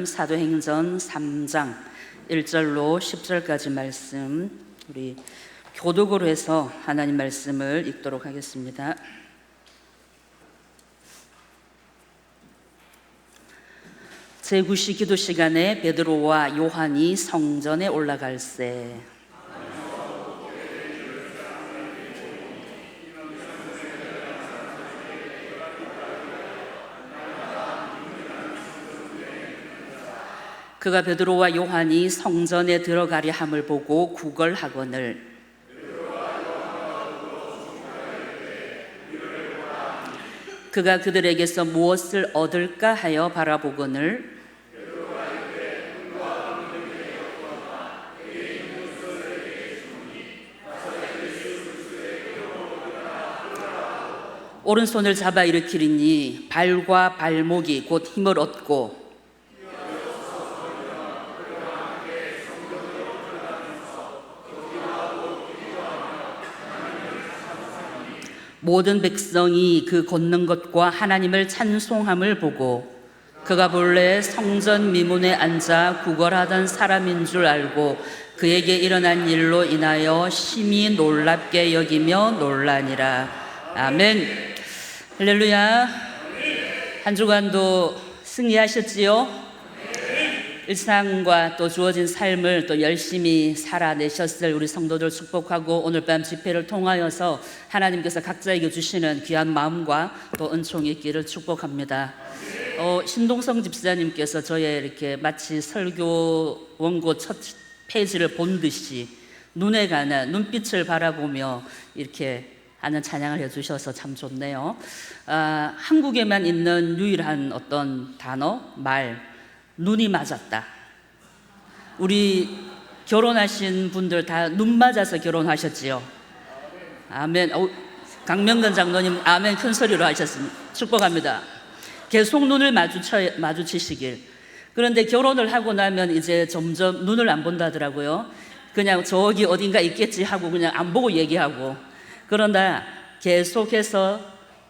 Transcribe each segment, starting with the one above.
사도행전 3장 1절로 10절까지 말씀, 우리 교독으로 해서 하나님 말씀을 읽도록 하겠습니다. 제9시 기도 시간에 베드로와 요한이 성전에 올라갈새. 그가 베드로와 요한이 성전에 들어가려 함을 보고 구걸하거늘 그가 그들에게서 무엇을 얻을까 하여 바라보거늘 오른손을 잡아 일으키리니 발과 발목이 곧 힘을 얻고 모든 백성이 그 걷는 것과 하나님을 찬송함을 보고 그가 본래 성전 미문에 앉아 구걸하던 사람인 줄 알고 그에게 일어난 일로 인하여 심히 놀랍게 여기며 놀라니라. 아멘. 할렐루야. 한 주간도 승리하셨지요? 일상과 또 주어진 삶을 또 열심히 살아내셨을 우리 성도들 축복하고, 오늘 밤 집회를 통하여서 하나님께서 각자에게 주시는 귀한 마음과 또 은총이 있기를 축복합니다. 신동성 집사님께서 저의 이렇게 마치 설교 원고 첫 페이지를 본 듯이 눈에 가는 눈빛을 바라보며 이렇게 하는 찬양을 해주셔서 참 좋네요. 한국에만 있는 유일한 어떤 단어, 말, 눈이 맞았다. 우리 결혼하신 분들 다 눈 맞아서 결혼하셨지요? 아멘. 강명근 장로님 아멘 큰 소리로 하셨습니다. 축복합니다. 계속 눈을 마주치시길. 그런데 결혼을 하고 나면 이제 점점 눈을 안 본다더라고요. 그냥 저기 어딘가 있겠지 하고 그냥 안 보고 얘기하고. 그러나 계속해서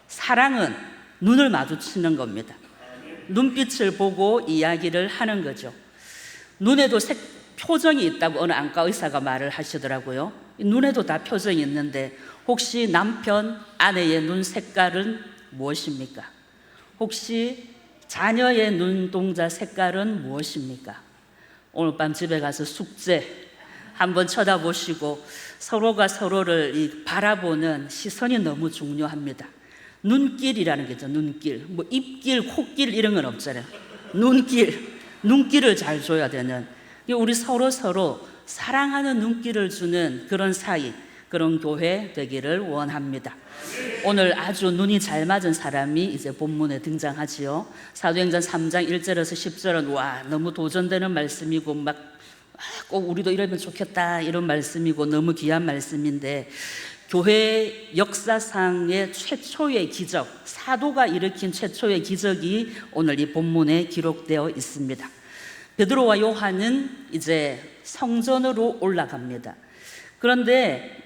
사랑은 눈을 마주치는 겁니다. 눈빛을 보고 이야기를 하는 거죠. 눈에도 표정이 있다고 어느 안과 의사가 말을 하시더라고요. 눈에도 다 표정이 있는데 혹시 남편, 아내의 눈 색깔은 무엇입니까? 혹시 자녀의 눈동자 색깔은 무엇입니까? 오늘 밤 집에 가서 숙제 한번 쳐다보시고 서로가 서로를 바라보는 시선이 너무 중요합니다. 눈길이라는 게 있죠. 눈길, 뭐 입길, 코길 이런 건 없잖아요. 눈길을 잘 줘야 되는, 우리 서로 사랑하는 눈길을 주는 그런 사이, 그런 교회 되기를 원합니다. 오늘 아주 눈이 잘 맞은 사람이 이제 본문에 등장하지요. 사도행전 3장 1절에서 10절은 와, 너무 도전되는 말씀이고 막 꼭 우리도 이러면 좋겠다 이런 말씀이고 너무 귀한 말씀인데, 교회 역사상의 최초의 기적, 사도가 일으킨 최초의 기적이 오늘 이 본문에 기록되어 있습니다. 베드로와 요한은 이제 성전으로 올라갑니다. 그런데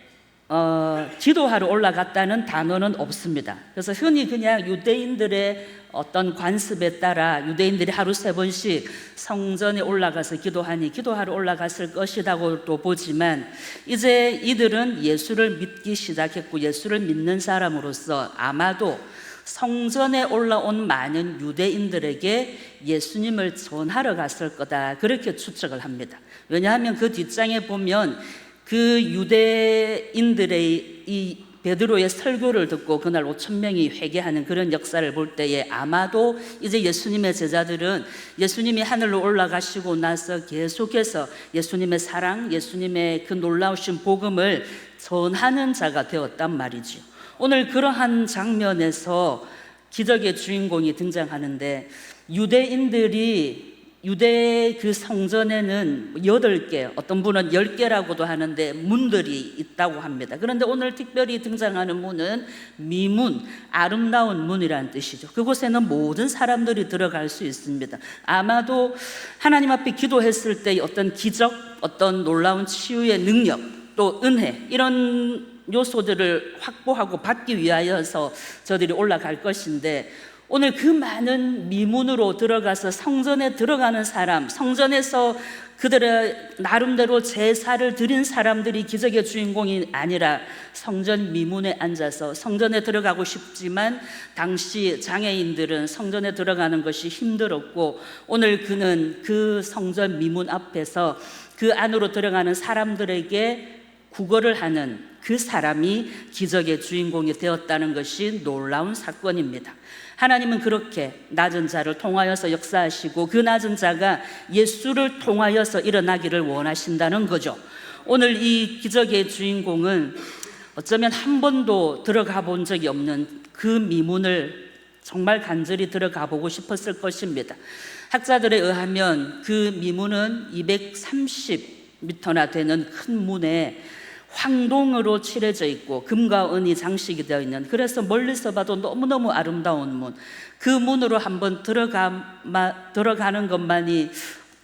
기도하러 올라갔다는 단어는 없습니다. 그래서 흔히 그냥 유대인들의 어떤 관습에 따라 유대인들이 하루 3번씩 성전에 올라가서 기도하러 올라갔을 것이라고도 보지만, 이제 이들은 예수를 믿기 시작했고 예수를 믿는 사람으로서 아마도 성전에 올라온 많은 유대인들에게 예수님을 전하러 갔을 거다, 그렇게 추측을 합니다. 왜냐하면 그 뒷장에 보면 그 유대인들의 이 베드로의 설교를 듣고 그날 5,000명이 회개하는 그런 역사를 볼 때에 아마도 이제 예수님의 제자들은 예수님이 하늘로 올라가시고 나서 계속해서 예수님의 사랑, 예수님의 그 놀라우신 복음을 전하는 자가 되었단 말이죠. 오늘 그러한 장면에서 기적의 주인공이 등장하는데, 유대 그 성전에는 8개, 어떤 분은 10개라고도 하는데 문들이 있다고 합니다. 그런데 오늘 특별히 등장하는 문은 미문, 아름다운 문이라는 뜻이죠. 그곳에는 모든 사람들이 들어갈 수 있습니다. 아마도 하나님 앞에 기도했을 때 어떤 기적, 어떤 놀라운 치유의 능력, 또 은혜, 이런 요소들을 확보하고 받기 위하여서 저들이 올라갈 것인데, 오늘 그 많은 미문으로 들어가서 성전에 들어가는 사람, 성전에서 그들의 나름대로 제사를 드린 사람들이 기적의 주인공이 아니라 성전 미문에 앉아서 성전에 들어가고 싶지만 당시 장애인들은 성전에 들어가는 것이 힘들었고, 오늘 그는 그 성전 미문 앞에서 그 안으로 들어가는 사람들에게 구걸을 하는 그 사람이 기적의 주인공이 되었다는 것이 놀라운 사건입니다. 하나님은 그렇게 낮은 자를 통하여서 역사하시고 그 낮은 자가 예수를 통하여서 일어나기를 원하신다는 거죠. 오늘 이 기적의 주인공은 어쩌면 한 번도 들어가 본 적이 없는 그 미문을 정말 간절히 들어가 보고 싶었을 것입니다. 학자들에 의하면 그 미문은 230m나 되는 큰 문에 황동으로 칠해져 있고 금과 은이 장식이 되어 있는, 그래서 멀리서 봐도 너무너무 아름다운 문, 그 문으로 한번 들어가는 것만이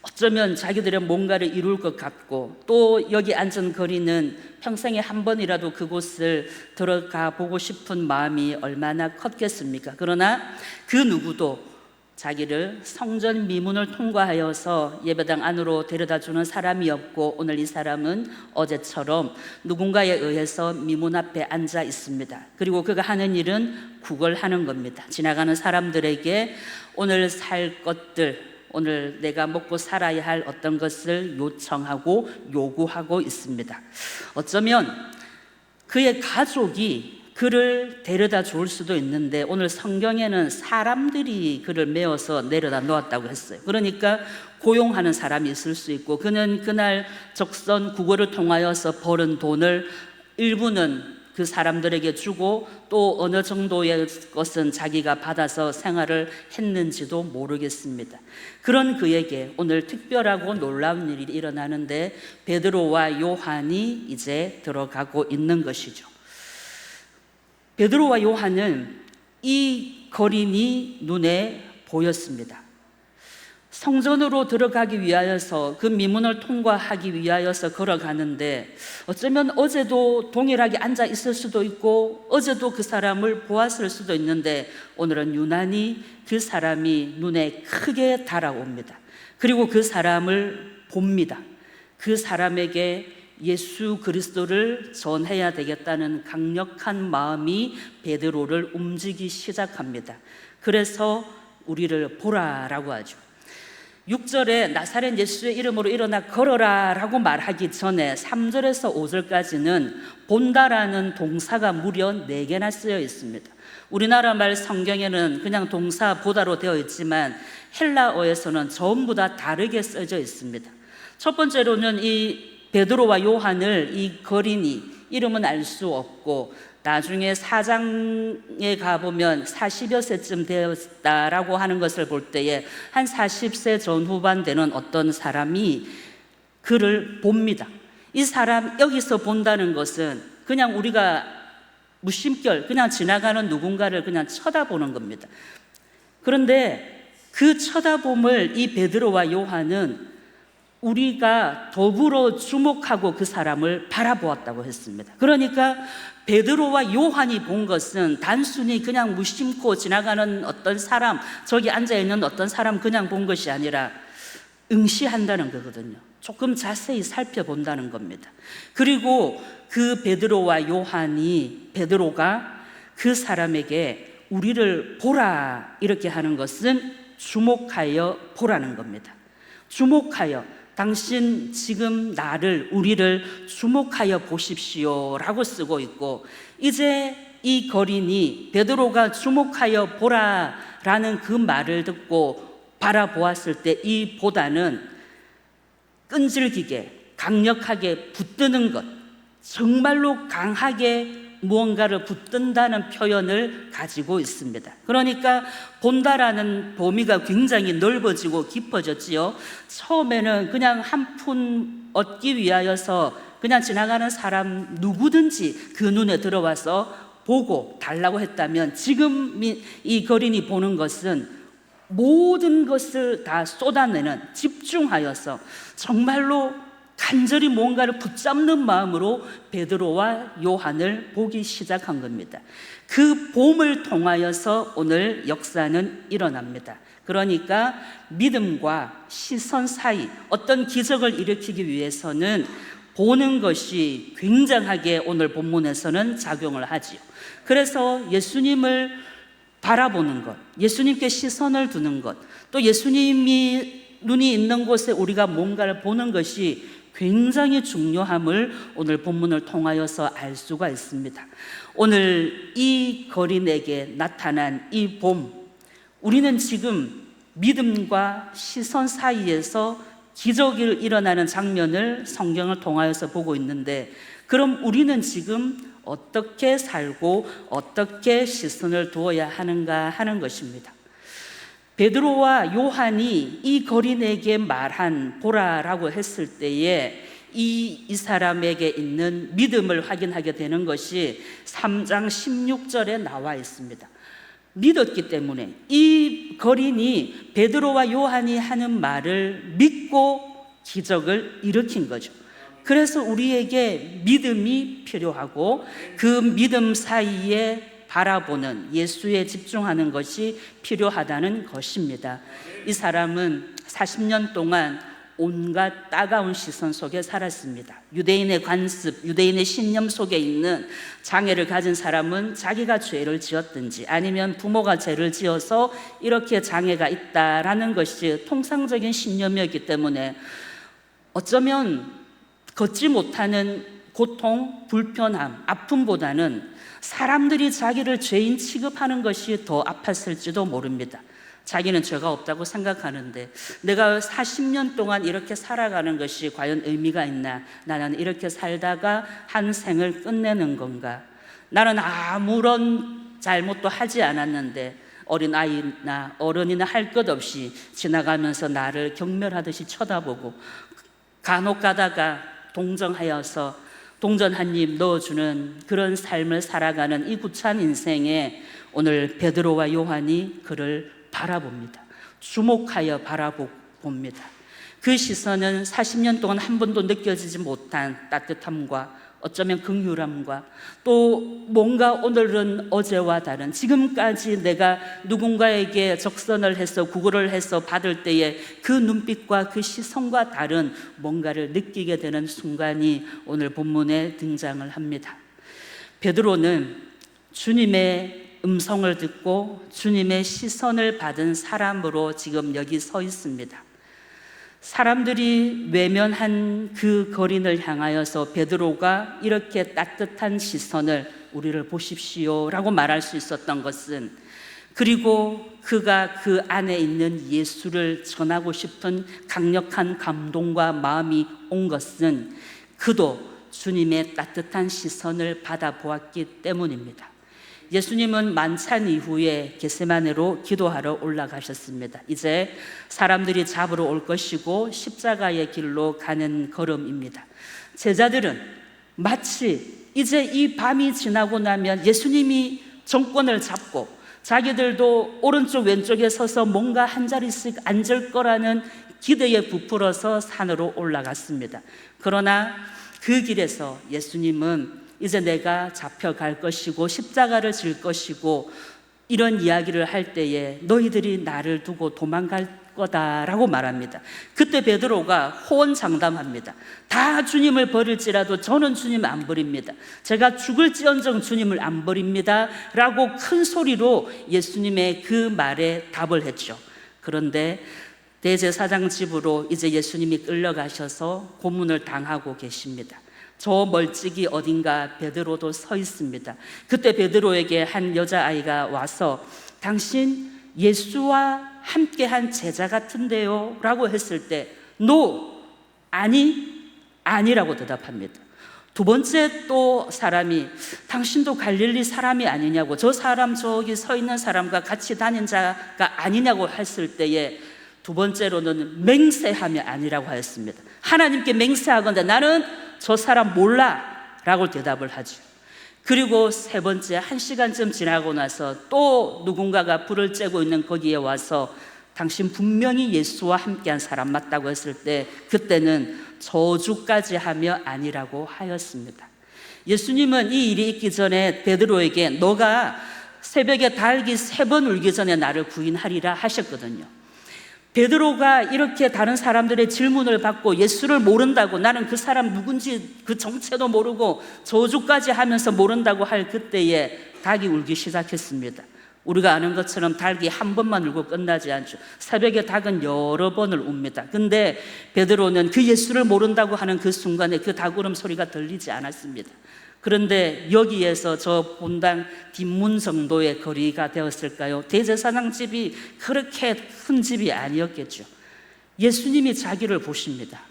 어쩌면 자기들의 뭔가를 이룰 것 같고, 또 여기 앉은 거리는 평생에 한 번이라도 그곳을 들어가 보고 싶은 마음이 얼마나 컸겠습니까? 그러나 그 누구도 자기를 성전 미문을 통과하여서 예배당 안으로 데려다주는 사람이 없고, 오늘 이 사람은 어제처럼 누군가에 의해서 미문 앞에 앉아 있습니다. 그리고 그가 하는 일은 구걸하는 겁니다. 지나가는 사람들에게 오늘 살 것들, 오늘 내가 먹고 살아야 할 어떤 것을 요청하고 요구하고 있습니다. 어쩌면 그의 가족이 그를 데려다 줄 수도 있는데, 오늘 성경에는 사람들이 그를 메어서 내려다 놓았다고 했어요. 그러니까 고용하는 사람이 있을 수 있고, 그는 그날 적선 구걸을 통하여서 벌은 돈을 일부는 그 사람들에게 주고 또 어느 정도의 것은 자기가 받아서 생활을 했는지도 모르겠습니다. 그런 그에게 오늘 특별하고 놀라운 일이 일어나는데, 베드로와 요한이 이제 들어가고 있는 것이죠. 베드로와 요한은 이 거린이 눈에 보였습니다. 성전으로 들어가기 위하여서, 그 미문을 통과하기 위하여서 걸어가는데, 어쩌면 어제도 동일하게 앉아 있을 수도 있고 어제도 그 사람을 보았을 수도 있는데, 오늘은 유난히 그 사람이 눈에 크게 달아옵니다. 그리고 그 사람을 봅니다. 그 사람에게 예수 그리스도를 전해야 되겠다는 강력한 마음이 베드로를 움직이기 시작합니다. 그래서 우리를 보라라고 하죠. 6절에 나사렛 예수의 이름으로 일어나 걸어라 라고 말하기 전에 3절에서 5절까지는 본다라는 동사가 무려 4개나 쓰여 있습니다. 우리나라 말 성경에는 그냥 동사 보다로 되어 있지만 헬라어에서는 전부 다 다르게 써져 있습니다. 첫 번째로는 이 베드로와 요한을 이 거린이, 이름은 알 수 없고 나중에 4장에 가보면 40여 세쯤 되었다라고 하는 것을 볼 때에 한 40세 전후반 되는 어떤 사람이 그를 봅니다. 이 사람 여기서 본다는 것은 그냥 우리가 무심결 그냥 지나가는 누군가를 그냥 쳐다보는 겁니다. 그런데 그 쳐다봄을 이 베드로와 요한은 우리가 더불어 주목하고 그 사람을 바라보았다고 했습니다. 그러니까 베드로와 요한이 본 것은 단순히 그냥 무심코 지나가는 어떤 사람, 저기 앉아있는 어떤 사람 그냥 본 것이 아니라 응시한다는 거거든요. 조금 자세히 살펴본다는 겁니다. 그리고 그 베드로와 요한이, 베드로가 그 사람에게 우리를 보라 이렇게 하는 것은 주목하여 보라는 겁니다. 주목하여, 당신 지금 나를, 우리를 주목하여 보십시오 라고 쓰고 있고, 이제 이 거린이 베드로가 주목하여 보라 라는 그 말을 듣고 바라보았을 때 이 보다는 끈질기게 강력하게 붙드는 것, 정말로 강하게 무언가를 붙든다는 표현을 가지고 있습니다. 그러니까 본다라는 범위가 굉장히 넓어지고 깊어졌지요. 처음에는 그냥 한 푼 얻기 위하여서 그냥 지나가는 사람 누구든지 그 눈에 들어와서 보고 달라고 했다면, 지금 이 거린이 보는 것은 모든 것을 다 쏟아내는, 집중하여서 정말로 간절히 뭔가를 붙잡는 마음으로 베드로와 요한을 보기 시작한 겁니다. 그 봄을 통하여서 오늘 역사는 일어납니다. 그러니까 믿음과 시선 사이 어떤 기적을 일으키기 위해서는 보는 것이 굉장하게 오늘 본문에서는 작용을 하지요. 그래서 예수님을 바라보는 것, 예수님께 시선을 두는 것, 또 예수님이 눈이 있는 곳에 우리가 뭔가를 보는 것이 굉장히 중요함을 오늘 본문을 통하여서 알 수가 있습니다. 오늘 이 거린에게 나타난 이 봄, 우리는 지금 믿음과 시선 사이에서 기적이 일어나는 장면을 성경을 통하여서 보고 있는데, 그럼 우리는 지금 어떻게 살고 어떻게 시선을 두어야 하는가 하는 것입니다. 베드로와 요한이 이 거린에게 말한 보라라고 했을 때에 이 사람에게 있는 믿음을 확인하게 되는 것이 3장 16절에 나와 있습니다. 믿었기 때문에 이 거린이 베드로와 요한이 하는 말을 믿고 기적을 일으킨 거죠. 그래서 우리에게 믿음이 필요하고 그 믿음 사이에 바라보는 예수에 집중하는 것이 필요하다는 것입니다. 이 사람은 40년 동안 온갖 따가운 시선 속에 살았습니다. 유대인의 관습, 유대인의 신념 속에 있는 장애를 가진 사람은 자기가 죄를 지었든지 아니면 부모가 죄를 지어서 이렇게 장애가 있다라는 것이 통상적인 신념이었기 때문에 어쩌면 걷지 못하는 고통, 불편함, 아픔보다는 사람들이 자기를 죄인 취급하는 것이 더 아팠을지도 모릅니다. 자기는 죄가 없다고 생각하는데 내가 40년 동안 이렇게 살아가는 것이 과연 의미가 있나? 나는 이렇게 살다가 한 생을 끝내는 건가? 나는 아무런 잘못도 하지 않았는데 어린아이나 어른이나 할 것 없이 지나가면서 나를 경멸하듯이 쳐다보고 간혹 가다가 동정하여서 동전 한 입 넣어주는 그런 삶을 살아가는 이 구찬 인생에 오늘 베드로와 요한이 그를 바라봅니다. 주목하여 바라봅니다. 그 시선은 40년 동안 한 번도 느껴지지 못한 따뜻함과 어쩌면 긍휼함과 또 뭔가 오늘은 어제와 다른, 지금까지 내가 누군가에게 적선을 해서 구걸을 해서 받을 때에 그 눈빛과 그 시선과 다른 뭔가를 느끼게 되는 순간이 오늘 본문에 등장을 합니다. 베드로는 주님의 음성을 듣고 주님의 시선을 받은 사람으로 지금 여기 서 있습니다. 사람들이 외면한 그 거린을 향하여서 베드로가 이렇게 따뜻한 시선을 우리를 보십시오 라고 말할 수 있었던 것은, 그리고 그가 그 안에 있는 예수를 전하고 싶은 강력한 감동과 마음이 온 것은 그도 주님의 따뜻한 시선을 받아보았기 때문입니다. 예수님은 만찬 이후에 겟세마네로 기도하러 올라가셨습니다. 이제 사람들이 잡으러 올 것이고 십자가의 길로 가는 걸음입니다. 제자들은 마치 이제 이 밤이 지나고 나면 예수님이 정권을 잡고 자기들도 오른쪽 왼쪽에 서서 뭔가 한 자리씩 앉을 거라는 기대에 부풀어서 산으로 올라갔습니다. 그러나 그 길에서 예수님은 이제 내가 잡혀갈 것이고 십자가를 질 것이고 이런 이야기를 할 때에 너희들이 나를 두고 도망갈 거다라고 말합니다. 그때 베드로가 호언장담합니다. 다 주님을 버릴지라도 저는 주님을 안 버립니다. 제가 죽을지언정 주님을 안 버립니다 라고 큰 소리로 예수님의 그 말에 답을 했죠. 그런데 대제사장 집으로 이제 예수님이 끌려가셔서 고문을 당하고 계십니다. 저 멀찍이 어딘가 베드로도 서 있습니다. 그때 베드로에게 한 여자아이가 와서 당신 예수와 함께한 제자 같은데요 라고 했을 때 노, 아니라고 대답합니다. 두 번째 또 사람이 당신도 갈릴리 사람이 아니냐고, 저 사람 저기 서 있는 사람과 같이 다닌 자가 아니냐고 했을 때에 두 번째로는 맹세하며 아니라고 하였습니다. 하나님께 맹세하건대 나는 저 사람 몰라 라고 대답을 하죠. 그리고 세 번째, 1시간쯤 지나고 나서 또 누군가가 불을 쬐고 있는 거기에 와서 당신 분명히 예수와 함께한 사람 맞다고 했을 때 그때는 저주까지 하며 아니라고 하였습니다. 예수님은 이 일이 있기 전에 베드로에게 너가 새벽에 닭이 3번 울기 전에 나를 부인하리라 하셨거든요. 베드로가 이렇게 다른 사람들의 질문을 받고 예수를 모른다고, 나는 그 사람 누군지 그 정체도 모르고 저주까지 하면서 모른다고 할 그때에 닭이 울기 시작했습니다. 우리가 아는 것처럼 닭이 한 번만 울고 끝나지 않죠. 새벽에 닭은 여러 번을 웁니다. 근데 베드로는 그 예수를 모른다고 하는 그 순간에 그 닭 울음 소리가 들리지 않았습니다. 그런데 여기에서 저 본당 뒷문 정도의 거리가 되었을까요? 대제사장 집이 그렇게 큰 집이 아니었겠죠. 예수님이 자기를 보십니다.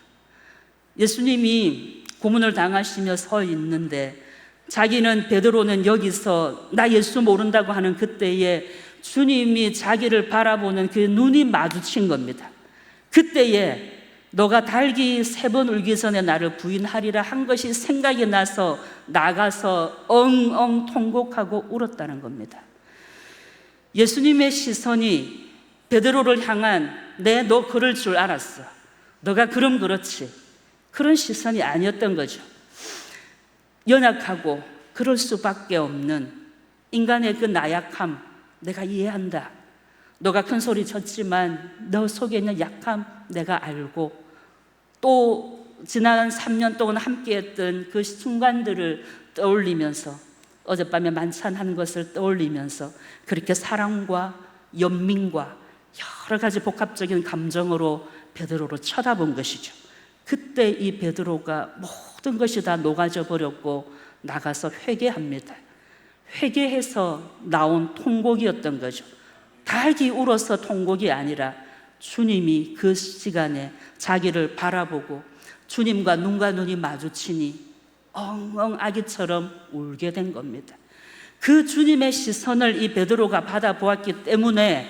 예수님이 고문을 당하시며 서 있는데 자기는, 베드로는 여기서 나 예수 모른다고 하는 그때에 주님이 자기를 바라보는 그 눈이 마주친 겁니다. 그때에 너가 닭이 3번 울기 전에 나를 부인하리라 한 것이 생각이 나서 나가서 엉엉 통곡하고 울었다는 겁니다. 예수님의 시선이 베드로를 향한 너 그럴 줄 알았어, 너가 그럼 그렇지, 그런 시선이 아니었던 거죠. 연약하고 그럴 수밖에 없는 인간의 그 나약함 내가 이해한다. 너가 큰 소리 쳤지만 너 속에 있는 약함 내가 알고, 또 지난 3년 동안 함께했던 그 순간들을 떠올리면서, 어젯밤에 만찬한 것을 떠올리면서 그렇게 사랑과 연민과 여러 가지 복합적인 감정으로 베드로를 쳐다본 것이죠. 그때 이 베드로가 모든 것이 다 녹아져 버렸고 나가서 회개합니다. 회개해서 나온 통곡이었던 거죠. 닭이 울어서 통곡이 아니라 주님이 그 시간에 자기를 바라보고 주님과 눈과 눈이 마주치니 엉엉 아기처럼 울게 된 겁니다. 그 주님의 시선을 이 베드로가 받아보았기 때문에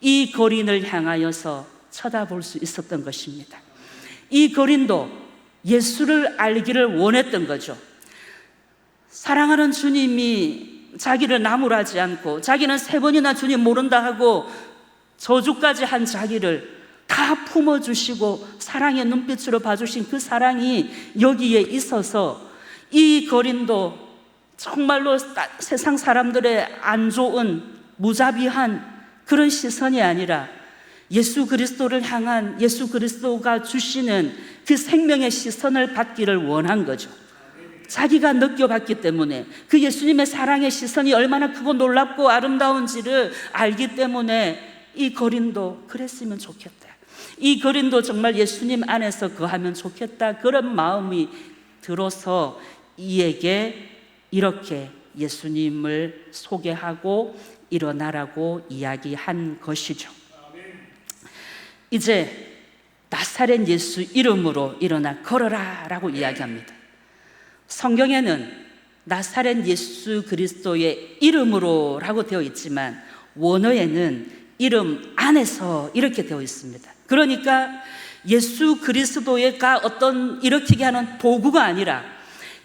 이 거린을 향하여서 쳐다볼 수 있었던 것입니다. 이 거린도 예수를 알기를 원했던 거죠. 사랑하는 주님이 자기를 나무라지 않고, 자기는 3번이나 주님 모른다 하고 저주까지 한 자기를 다 품어주시고 사랑의 눈빛으로 봐주신 그 사랑이 여기에 있어서 이 거린도 정말로 세상 사람들의 안 좋은 무자비한 그런 시선이 아니라 예수 그리스도를 향한, 예수 그리스도가 주시는 그 생명의 시선을 받기를 원한 거죠. 자기가 느껴봤기 때문에, 그 예수님의 사랑의 시선이 얼마나 크고 놀랍고 아름다운지를 알기 때문에 이 거린도 그랬으면 좋겠다, 이 거린도 정말 예수님 안에서 거하면 좋겠다, 그런 마음이 들어서 이에게 이렇게 예수님을 소개하고 일어나라고 이야기한 것이죠. 이제 나사렛 예수 이름으로 일어나 걸어라 라고 이야기합니다. 성경에는 나사렛 예수 그리스도의 이름으로 라고 되어 있지만 원어에는 이름 안에서 이렇게 되어 있습니다. 그러니까 예수 그리스도가 어떤 일으키게 하는 도구가 아니라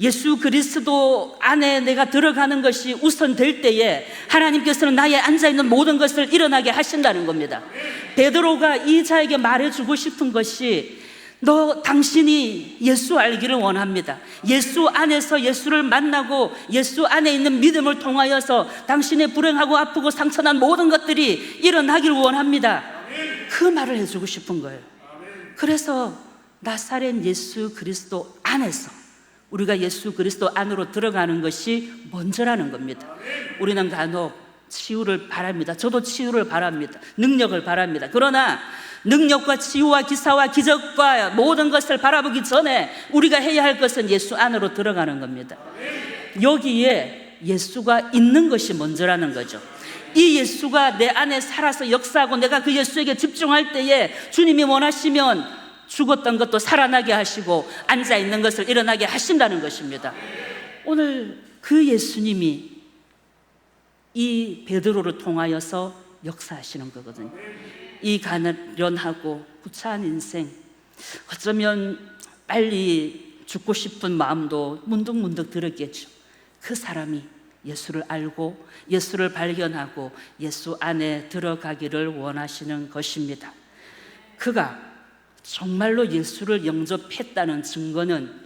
예수 그리스도 안에 내가 들어가는 것이 우선 될 때에 하나님께서는 나의 앉아있는 모든 것을 일어나게 하신다는 겁니다. 베드로가 이 자에게 말해주고 싶은 것이, 당신이 예수 알기를 원합니다. 예수 안에서 예수를 만나고 예수 안에 있는 믿음을 통하여서 당신의 불행하고 아프고 상처난 모든 것들이 일어나기를 원합니다. 그 말을 해주고 싶은 거예요. 그래서 나사렛 예수 그리스도 안에서 우리가 예수 그리스도 안으로 들어가는 것이 먼저라는 겁니다. 우리는 간혹 치유를 바랍니다. 저도 치유를 바랍니다. 능력을 바랍니다. 그러나 능력과 치유와 기사와 기적과 모든 것을 바라보기 전에 우리가 해야 할 것은 예수 안으로 들어가는 겁니다. 여기에 예수가 있는 것이 먼저라는 거죠. 이 예수가 내 안에 살아서 역사하고 내가 그 예수에게 집중할 때에 주님이 원하시면 죽었던 것도 살아나게 하시고 앉아있는 것을 일어나게 하신다는 것입니다. 오늘 그 예수님이 이 베드로를 통하여서 역사하시는 거거든요. 이 가련하고 구차한 인생, 어쩌면 빨리 죽고 싶은 마음도 문득문득 들었겠죠. 그 사람이 예수를 알고 예수를 발견하고 예수 안에 들어가기를 원하시는 것입니다. 그가 정말로 예수를 영접했다는 증거는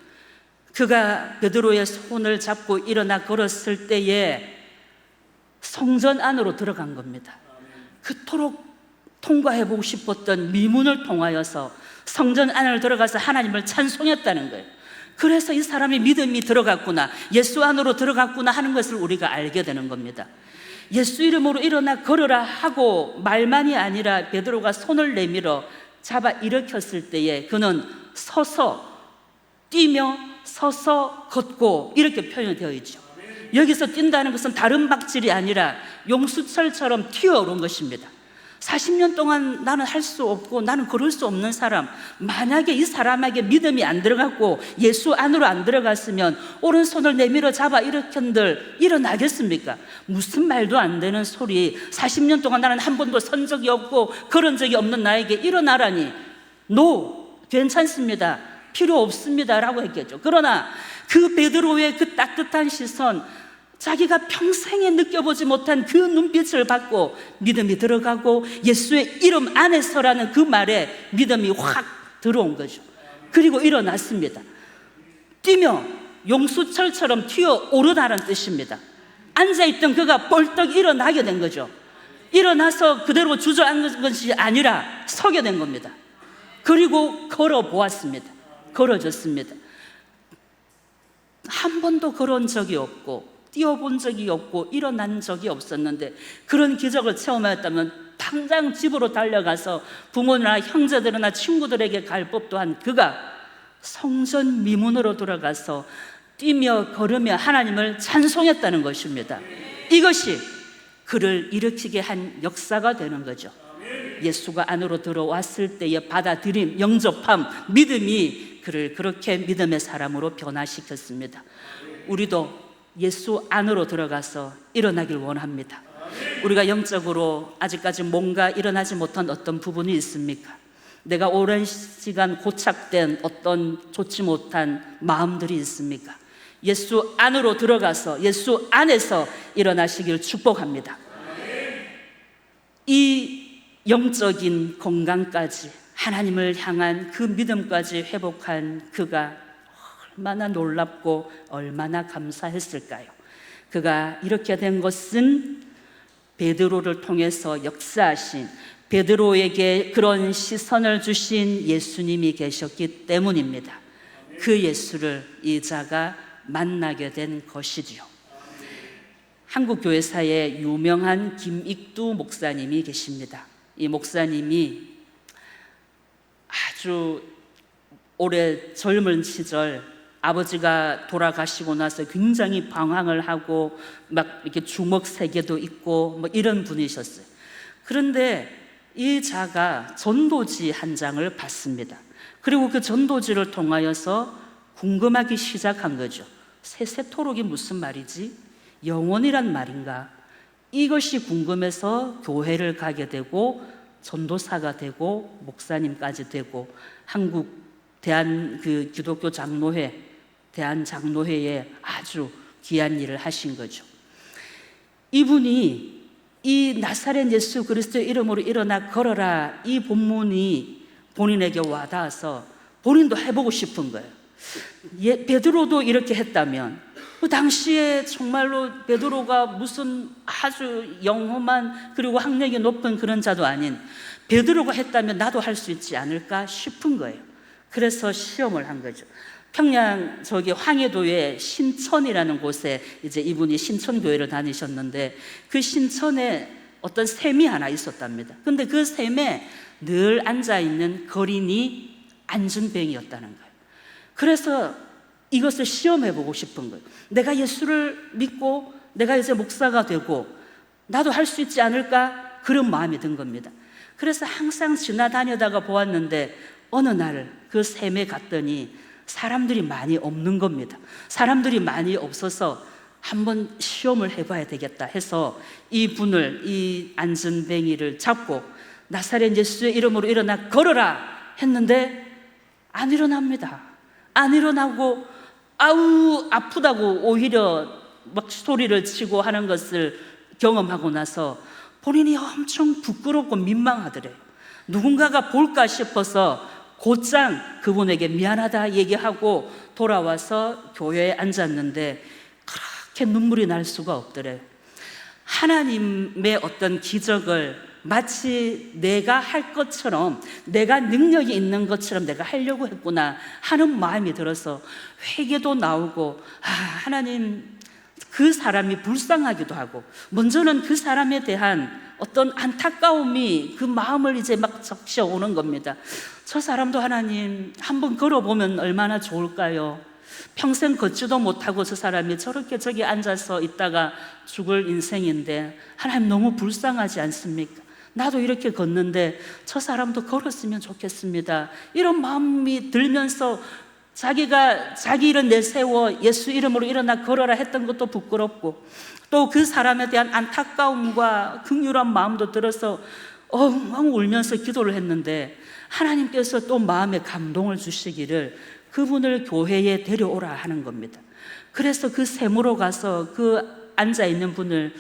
그가 베드로의 손을 잡고 일어나 걸었을 때에 성전 안으로 들어간 겁니다. 그토록 통과해보고 싶었던 미문을 통하여서 성전 안을 들어가서 하나님을 찬송했다는 거예요. 그래서 이 사람이 믿음이 들어갔구나, 예수 안으로 들어갔구나 하는 것을 우리가 알게 되는 겁니다. 예수 이름으로 일어나 걸으라 하고 말만이 아니라 베드로가 손을 내밀어 잡아 일으켰을 때에 그는 서서 뛰며 서서 걷고 이렇게 표현이 되어 있죠. 여기서 뛴다는 것은 다른 박질이 아니라 용수철처럼 튀어오른 것입니다. 40년 동안 나는 할 수 없고 나는 걸을 수 없는 사람, 만약에 이 사람에게 믿음이 안 들어갔고 예수 안으로 안 들어갔으면 오른손을 내밀어 잡아 일으킨들 일어나겠습니까? 무슨 말도 안 되는 소리, 40년 동안 나는 한 번도 선 적이 없고 그런 적이 없는 나에게 일어나라니, 노, 괜찮습니다, 필요 없습니다 라고 했겠죠. 그러나 그 베드로의 그 따뜻한 시선, 자기가 평생에 느껴보지 못한 그 눈빛을 받고 믿음이 들어가고 예수의 이름 안에서라는 그 말에 믿음이 확 들어온 거죠. 그리고 일어났습니다. 뛰며 용수철처럼 튀어오르다는 뜻입니다. 앉아있던 그가 벌떡 일어나게 된 거죠. 일어나서 그대로 주저앉은 것이 아니라 서게 된 겁니다. 그리고 걸어보았습니다. 걸어졌습니다. 한 번도 걸은 적이 없고 뛰어본 적이 없고 일어난 적이 없었는데 그런 기적을 체험하였다면 당장 집으로 달려가서 부모나 형제들이나 친구들에게 갈 법도 한 그가 성전 미문으로 들어가서 뛰며 걸으며 하나님을 찬송했다는 것입니다. 이것이 그를 일으키게 한 역사가 되는 거죠. 예수가 안으로 들어왔을 때의 받아들임, 영접함, 믿음이 그를 그렇게 믿음의 사람으로 변화시켰습니다. 우리도 예수 안으로 들어가서 일어나길 원합니다. 우리가 영적으로 아직까지 뭔가 일어나지 못한 어떤 부분이 있습니까? 내가 오랜 시간 고착된 어떤 좋지 못한 마음들이 있습니까? 예수 안으로 들어가서 예수 안에서 일어나시길 축복합니다. 이 영적인 건강까지, 하나님을 향한 그 믿음까지 회복한 그가 얼마나 놀랍고 얼마나 감사했을까요? 그가 이렇게 된 것은 베드로를 통해서 역사하신, 베드로에게 그런 시선을 주신 예수님이 계셨기 때문입니다. 그 예수를 이 자가 만나게 된 것이지요. 한국 교회사에 유명한 김익두 목사님이 계십니다. 이 목사님이 아주 오래 젊은 시절 아버지가 돌아가시고 나서 굉장히 방황을 하고 막 이렇게 주먹 세계도 있고 뭐 이런 분이셨어요. 그런데 이 자가 전도지 한 장을 받습니다. 그리고 그 전도지를 통하여서 궁금하기 시작한 거죠. 세세토록이 무슨 말이지? 영혼이란 말인가? 이것이 궁금해서 교회를 가게 되고 전도사가 되고 목사님까지 되고 한국 대한 그 기독교 장로회, 대한장로회에 아주 귀한 일을 하신 거죠. 이분이 이 나사렛 예수 그리스도의 이름으로 일어나 걸어라, 이 본문이 본인에게 와닿아서 본인도 해보고 싶은 거예요. 베드로도 이렇게 했다면, 그 당시에 정말로 베드로가 무슨 아주 영험한 그리고 학력이 높은 그런 자도 아닌 베드로가 했다면 나도 할 수 있지 않을까 싶은 거예요. 그래서 시험을 한 거죠. 평양 황해도의 신천이라는 곳에 이제 이분이 신천교회를 다니셨는데 그 신천에 어떤 샘이 하나 있었답니다. 근데 그 샘에 늘 앉아있는 거린이 안준뱅이였다는 거예요. 그래서 이것을 시험해보고 싶은 거예요. 내가 예수를 믿고 내가 이제 목사가 되고 나도 할 수 있지 않을까? 그런 마음이 든 겁니다. 그래서 항상 지나다니다가 보았는데 어느 날 그 샘에 갔더니 사람들이 많이 없는 겁니다. 사람들이 많이 없어서 한번 시험을 해봐야 되겠다 해서 이 분을, 이 안전뱅이를 잡고 나사렛 예수의 이름으로 일어나 걸어라 했는데 안 일어납니다. 안 일어나고 아우 아프다고 오히려 막 소리를 치고 하는 것을 경험하고 나서 본인이 엄청 부끄럽고 민망하더래요. 누군가가 볼까 싶어서 곧장 그분에게 미안하다 얘기하고 돌아와서 교회에 앉았는데 그렇게 눈물이 날 수가 없더래요. 하나님의 어떤 기적을 마치 내가 할 것처럼, 내가 능력이 있는 것처럼 내가 하려고 했구나 하는 마음이 들어서 회개도 나오고, 하나님, 그 사람이 불쌍하기도 하고, 먼저는 그 사람에 대한 어떤 안타까움이 그 마음을 이제 막 적셔오는 겁니다. 저 사람도 하나님 한번 걸어보면 얼마나 좋을까요? 평생 걷지도 못하고 저 사람이 저렇게 저기 앉아서 있다가 죽을 인생인데 하나님 너무 불쌍하지 않습니까? 나도 이렇게 걷는데 저 사람도 걸었으면 좋겠습니다. 이런 마음이 들면서 자기가 자기 일은 내세워 예수 이름으로 일어나 걸어라 했던 것도 부끄럽고, 또 그 사람에 대한 안타까움과 긍휼한 마음도 들어서 엉엉 울면서 기도를 했는데, 하나님께서 또 마음에 감동을 주시기를 그분을 교회에 데려오라 하는 겁니다. 그래서 그 세무로 가서 그 앉아있는 분을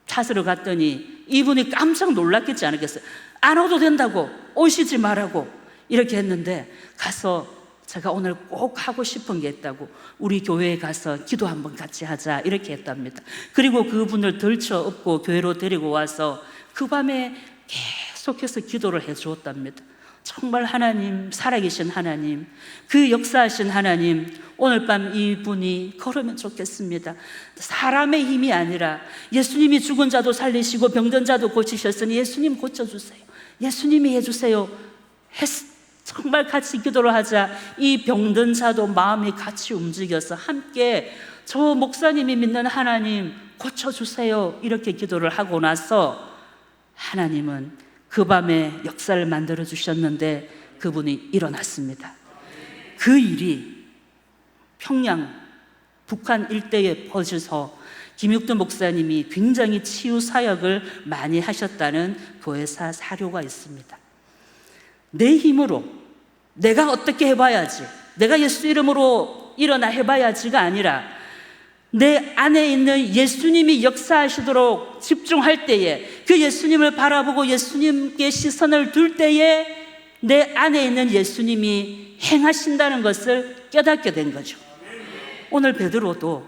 찾으러 갔더니 이분이 깜짝 놀랐겠지 않겠어요? 안 와도 된다고, 오시지 말라고 이렇게 했는데, 가서 제가 오늘 꼭 하고 싶은 게 있다고, 우리 교회에 가서 기도 한번 같이 하자 이렇게 했답니다. 그리고 그분을 들쳐 업고 교회로 데리고 와서 그 밤에 계속해서 기도를 해 주었답니다. 정말 하나님, 살아계신 하나님, 그 역사하신 하나님, 오늘 밤 이분이 걸으면 좋겠습니다. 사람의 힘이 아니라 예수님이 죽은 자도 살리시고 병든 자도 고치셨으니 예수님 고쳐주세요, 예수님이 해주세요 정말 같이 기도를 하자 이 병든 자도 마음이 같이 움직여서 함께 저 목사님이 믿는 하나님 고쳐주세요 이렇게 기도를 하고 나서 하나님은 그 밤에 역사를 만들어 주셨는데 그분이 일어났습니다. 그 일이 평양, 북한 일대에 퍼져서 김육두 목사님이 굉장히 치유 사역을 많이 하셨다는 교회사 사료가 있습니다. 내 힘으로 내가 어떻게 해봐야지, 내가 예수 이름으로 일어나 해봐야지가 아니라 내 안에 있는 예수님이 역사하시도록 집중할 때에, 그 예수님을 바라보고 예수님께 시선을 둘 때에 내 안에 있는 예수님이 행하신다는 것을 깨닫게 된 거죠. 오늘 베드로도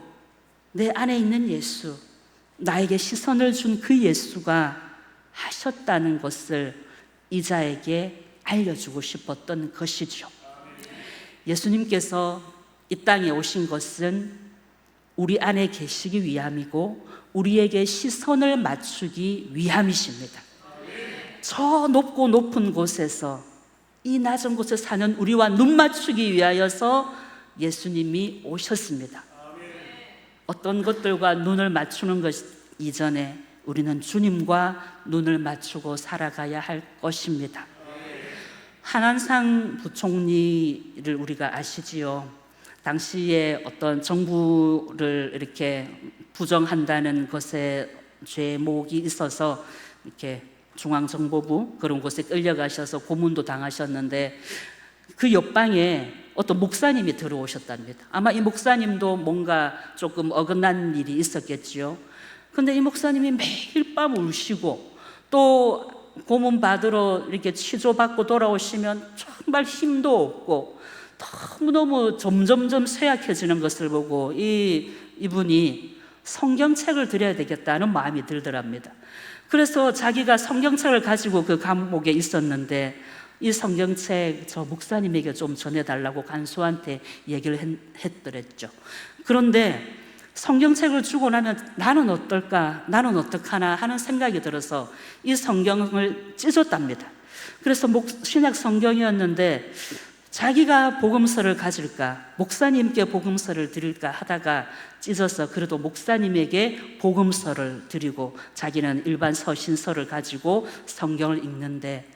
내 안에 있는 예수, 나에게 시선을 준 그 예수가 하셨다는 것을 이자에게 알려주고 싶었던 것이죠. 예수님께서 이 땅에 오신 것은 우리 안에 계시기 위함이고 우리에게 시선을 맞추기 위함이십니다. 저 높고 높은 곳에서 이 낮은 곳에 사는 우리와 눈 맞추기 위하여서 예수님이 오셨습니다. 어떤 것들과 눈을 맞추는 것 이전에 우리는 주님과 눈을 맞추고 살아가야 할 것입니다. 한한상 부총리를 우리가 아시지요. 당시에 어떤 정부를 이렇게 부정한다는 것에 죄목이 있어서 이렇게 중앙정보부 그런 곳에 끌려가셔서 고문도 당하셨는데, 그 옆방에 어떤 목사님이 들어오셨답니다. 아마 이 목사님도 뭔가 조금 어긋난 일이 있었겠지요. 근데 이 목사님이 매일 밤 울시고 또 고문 받으러 이렇게 치료받고 돌아오시면 정말 힘도 없고 너무너무 점점점 쇠약해지는 것을 보고 이분이 성경책을 드려야 되겠다는 마음이 들더랍니다. 그래서 자기가 성경책을 가지고 그 감옥에 있었는데 이 성경책 저 목사님에게 좀 전해달라고 간수한테 얘기를 했더랬죠. 그런데 성경책을 주고 나면 나는 어떨까, 나는 어떡하나 하는 생각이 들어서 이 성경을 찢었답니다. 그래서 신약 성경이었는데 자기가 복음서를 가질까, 목사님께 복음서를 드릴까 하다가 찢어서 그래도 목사님에게 복음서를 드리고 자기는 일반 서신서를 가지고 성경을 읽는데,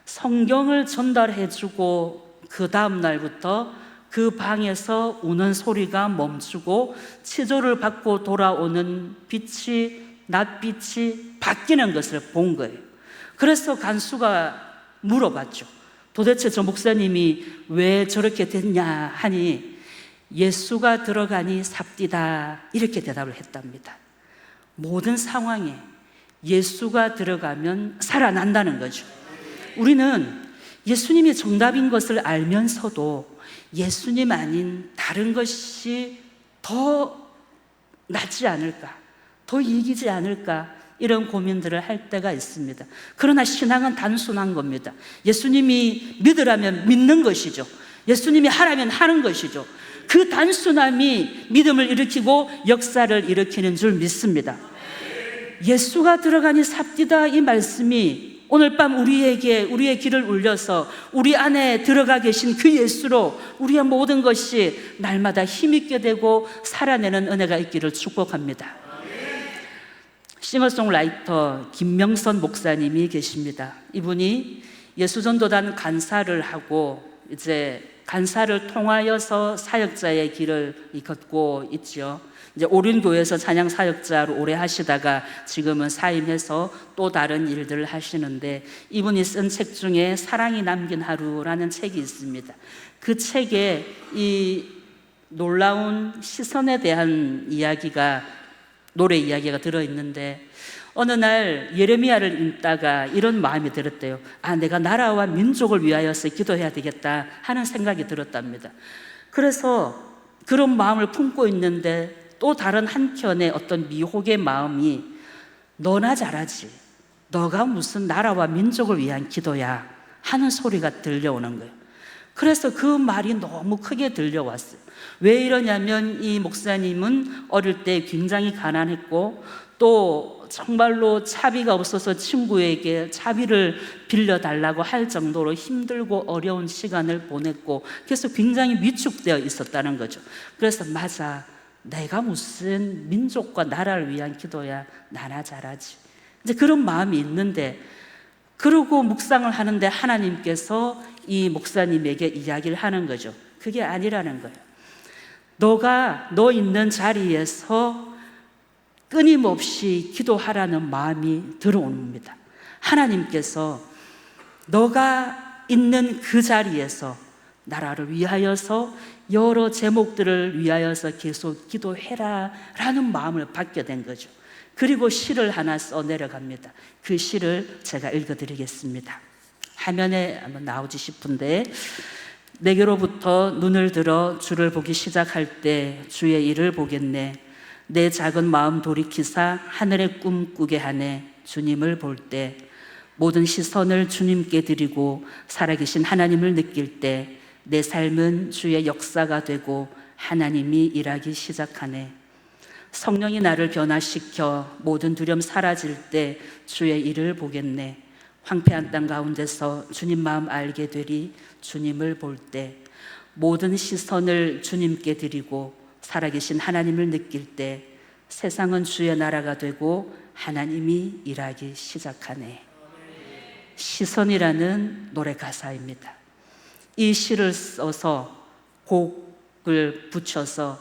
성경을 전달해주고 그 다음 날부터 그 방에서 우는 소리가 멈추고 치료를 받고 돌아오는 빛이, 낯빛이 바뀌는 것을 본 거예요. 그래서 간수가 물어봤죠. 도대체 저 목사님이 왜 저렇게 됐냐 하니 예수가 들어가니 삽디다 이렇게 대답을 했답니다. 모든 상황에 예수가 들어가면 살아난다는 거죠. 우리는 예수님이 정답인 것을 알면서도 예수님 아닌 다른 것이 더 낫지 않을까, 더 이기지 않을까, 이런 고민들을 할 때가 있습니다. 그러나 신앙은 단순한 겁니다. 예수님이 믿으라면 믿는 것이죠. 예수님이 하라면 하는 것이죠. 그 단순함이 믿음을 일으키고 역사를 일으키는 줄 믿습니다. 예수가 들어가니 삽디다, 이 말씀이 오늘 밤 우리의 귀를 울려서 우리 안에 들어가 계신 그 예수로 우리의 모든 것이 날마다 힘있게 되고 살아내는 은혜가 있기를 축복합니다. 싱어송라이터 김명선 목사님이 계십니다. 이분이 예수전도단 간사를 하고 이제 간사를 통하여서 사역자의 길을 걷고 있죠. 이제 오륜교회에서 찬양 사역자로 오래 하시다가 지금은 사임해서 또 다른 일들을 하시는데, 이분이 쓴 책 중에 사랑이 남긴 하루라는 책이 있습니다. 그 책에 이 놀라운 시선에 대한 이야기가, 노래 이야기가 들어있는데, 어느 날 예레미야를 읽다가 이런 마음이 들었대요. 내가 나라와 민족을 위하여서 기도해야 되겠다 하는 생각이 들었답니다. 그래서 그런 마음을 품고 있는데 또 다른 한켠에 어떤 미혹의 마음이, 너나 잘하지, 너가 무슨 나라와 민족을 위한 기도야 하는 소리가 들려오는 거예요. 그래서 그 말이 너무 크게 들려왔어요. 왜 이러냐면 이 목사님은 어릴 때 굉장히 가난했고 또 정말로 차비가 없어서 친구에게 차비를 빌려달라고 할 정도로 힘들고 어려운 시간을 보냈고, 그래서 굉장히 위축되어 있었다는 거죠. 그래서 맞아, 내가 무슨 민족과 나라를 위한 기도야, 나나 잘하지, 이제 그런 마음이 있는데, 그러고 묵상을 하는데 하나님께서 이 목사님에게 이야기를 하는 거죠. 그게 아니라는 거예요. 너가 너 있는 자리에서 끊임없이 기도하라는 마음이 들어옵니다. 하나님께서 너가 있는 그 자리에서 나라를 위하여서 여러 제목들을 위하여서 계속 기도해라 라는 마음을 받게 된 거죠. 그리고 시를 하나 써 내려갑니다. 그 시를 제가 읽어드리겠습니다. 화면에 한번 나오지 싶은데, 내게로부터 눈을 들어 주를 보기 시작할 때 주의 일을 보겠네. 내 작은 마음 돌이키사 하늘의 꿈 꾸게 하네. 주님을 볼 때 모든 시선을 주님께 드리고 살아계신 하나님을 느낄 때 내 삶은 주의 역사가 되고 하나님이 일하기 시작하네. 성령이 나를 변화시켜 모든 두려움 사라질 때 주의 일을 보겠네. 황폐한 땅 가운데서 주님 마음 알게 되리. 주님을 볼 때 모든 시선을 주님께 드리고 살아계신 하나님을 느낄 때 세상은 주의 나라가 되고 하나님이 일하기 시작하네. 시선이라는 노래 가사입니다. 이 시를 써서 곡을 붙여서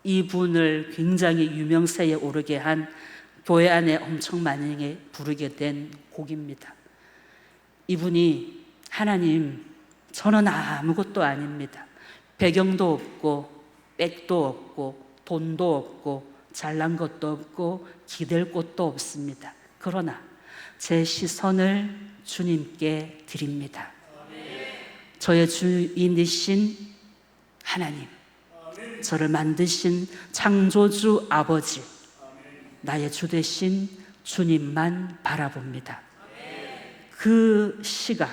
이분을 굉장히 유명세에 오르게 한 교회 안에 엄청 많이 부르게 된 곡입니다. 이분이, 하나님, 저는 아무것도 아닙니다. 배경도 없고 백도 없고 돈도 없고 잘난 것도 없고 기댈 곳도 없습니다. 그러나 제 시선을 주님께 드립니다. 저의 주인이신 하나님, 저를 만드신 창조주 아버지, 나의 주 되신 주님만 바라봅니다. 그 시가,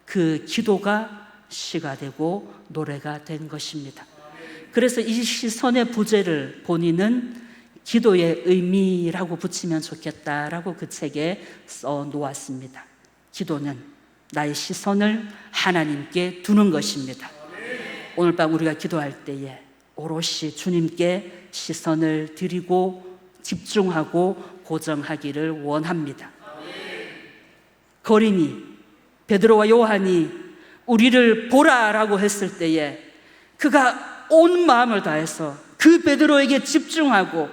그 기도가 시가 되고 노래가 된 것입니다. 그래서 이 시선의 부제를 본인은 기도의 의미라고 붙이면 좋겠다라고 그 책에 써 놓았습니다. 기도는 나의 시선을 하나님께 두는 것입니다. 오늘 밤 우리가 기도할 때에 오롯이 주님께 시선을 드리고 집중하고 고정하기를 원합니다. 거린이, 베드로와 요한이 우리를 보라라고 했을 때에 그가 온 마음을 다해서 그 베드로에게 집중하고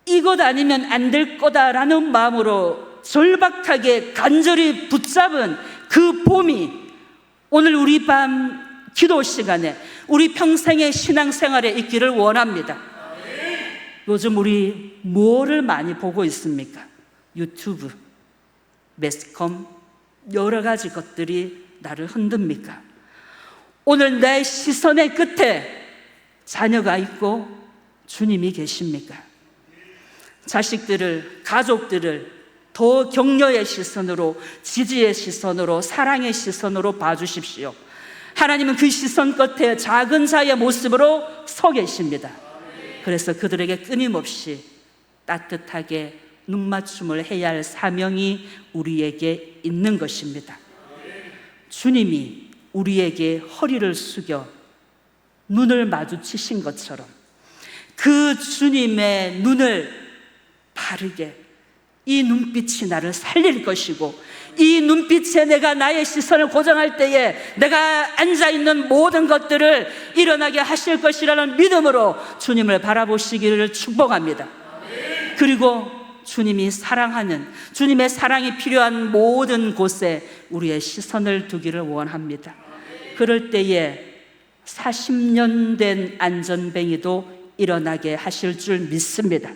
이것 아니면 안 될 거다라는 마음으로 절박하게 간절히 붙잡은 그 봄이 오늘 우리 밤 기도 시간에 우리 평생의 신앙생활에 있기를 원합니다. 요즘 우리 뭐를 많이 보고 있습니까? 유튜브, 매스컴, 여러 가지 것들이 나를 흔듭니까? 오늘 내 시선의 끝에 자녀가 있고 주님이 계십니까? 자식들을, 가족들을 더 격려의 시선으로, 지지의 시선으로, 사랑의 시선으로 봐주십시오. 하나님은 그 시선 끝에 작은 자의 모습으로 서 계십니다. 그래서 그들에게 끊임없이 따뜻하게 눈맞춤을 해야 할 사명이 우리에게 있는 것입니다. 주님이 우리에게 허리를 숙여 눈을 마주치신 것처럼 그 주님의 눈을 바르게, 이 눈빛이 나를 살릴 것이고, 이 눈빛에 내가 나의 시선을 고정할 때에 내가 앉아있는 모든 것들을 일어나게 하실 것이라는 믿음으로 주님을 바라보시기를 축복합니다. 그리고 주님이 사랑하는, 주님의 사랑이 필요한 모든 곳에 우리의 시선을 두기를 원합니다. 그럴 때에 40년 된 안전뱅이도 일어나게 하실 줄 믿습니다.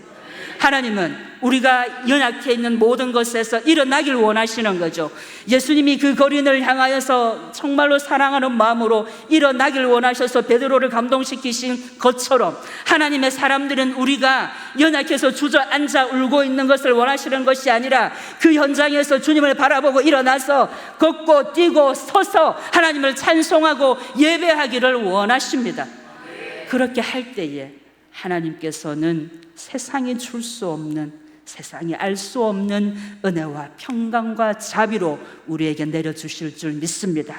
하나님은 우리가 연약해 있는 모든 것에서 일어나길 원하시는 거죠. 예수님이 그 거린을 향하여서 정말로 사랑하는 마음으로 일어나길 원하셔서 베드로를 감동시키신 것처럼, 하나님의 사람들은 우리가 연약해서 주저앉아 울고 있는 것을 원하시는 것이 아니라 그 현장에서 주님을 바라보고 일어나서 걷고 뛰고 서서 하나님을 찬송하고 예배하기를 원하십니다. 그렇게 할 때에 하나님께서는 세상이 줄 수 없는, 세상이 알 수 없는 은혜와 평강과 자비로 우리에게 내려주실 줄 믿습니다.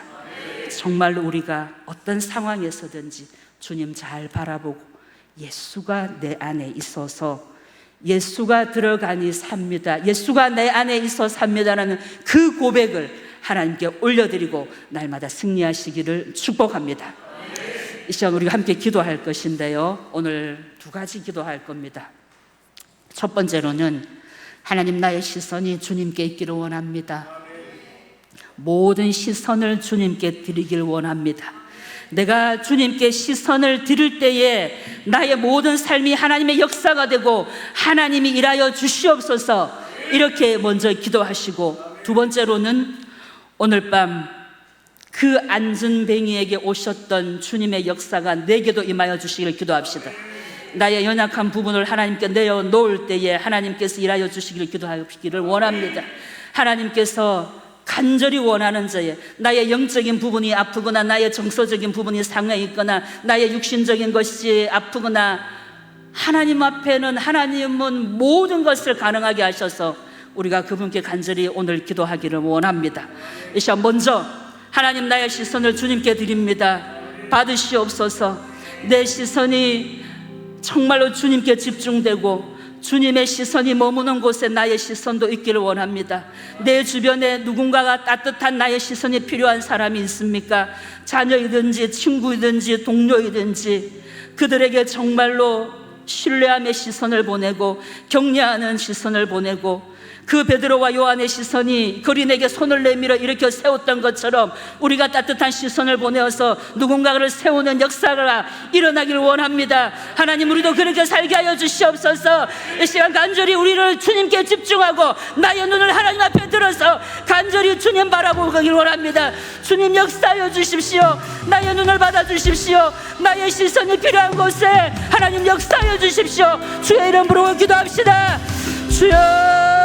정말로 우리가 어떤 상황에서든지 주님 잘 바라보고 예수가 내 안에 있어서, 예수가 들어가니 삽니다, 예수가 내 안에 있어 삽니다라는 그 고백을 하나님께 올려드리고 날마다 승리하시기를 축복합니다. 이 시간 우리가 함께 기도할 것인데요, 오늘 두 가지 기도할 겁니다. 첫 번째로는 하나님, 나의 시선이 주님께 있기를 원합니다. 모든 시선을 주님께 드리길 원합니다. 내가 주님께 시선을 드릴 때에 나의 모든 삶이 하나님의 역사가 되고 하나님이 일하여 주시옵소서, 이렇게 먼저 기도하시고, 두 번째로는 오늘 밤 그 안전뱅이에게 오셨던 주님의 역사가 내게도 임하여 주시기를 기도합시다. 나의 연약한 부분을 하나님께 내어놓을 때에 하나님께서 일하여 주시기를 기도하기를 원합니다. 하나님께서 간절히 원하는 자에, 나의 영적인 부분이 아프거나 나의 정서적인 부분이 상해 있거나 나의 육신적인 것이 아프거나, 하나님 앞에는, 하나님은 모든 것을 가능하게 하셔서 우리가 그분께 간절히 오늘 기도하기를 원합니다. 이 시간 먼저 하나님, 나의 시선을 주님께 드립니다. 받으시옵소서. 내 시선이 정말로 주님께 집중되고 주님의 시선이 머무는 곳에 나의 시선도 있기를 원합니다. 내 주변에 누군가가 따뜻한 나의 시선이 필요한 사람이 있습니까? 자녀이든지 친구이든지 동료이든지 그들에게 정말로 신뢰함의 시선을 보내고 격려하는 시선을 보내고, 그 베드로와 요한의 시선이 거린에게 손을 내밀어 일으켜 세웠던 것처럼 우리가 따뜻한 시선을 보내어서 누군가를 세우는 역사가 일어나길 원합니다. 하나님, 우리도 그렇게 살게 하여 주시옵소서. 이 시간 간절히 우리를 주님께 집중하고 나의 눈을 하나님 앞에 들어서 간절히 주님 바라보기를 원합니다. 주님, 역사하여 주십시오. 나의 눈을 받아 주십시오. 나의 시선이 필요한 곳에 하나님 역사하여 주십시오. 주의 이름으로 기도합시다. 주여,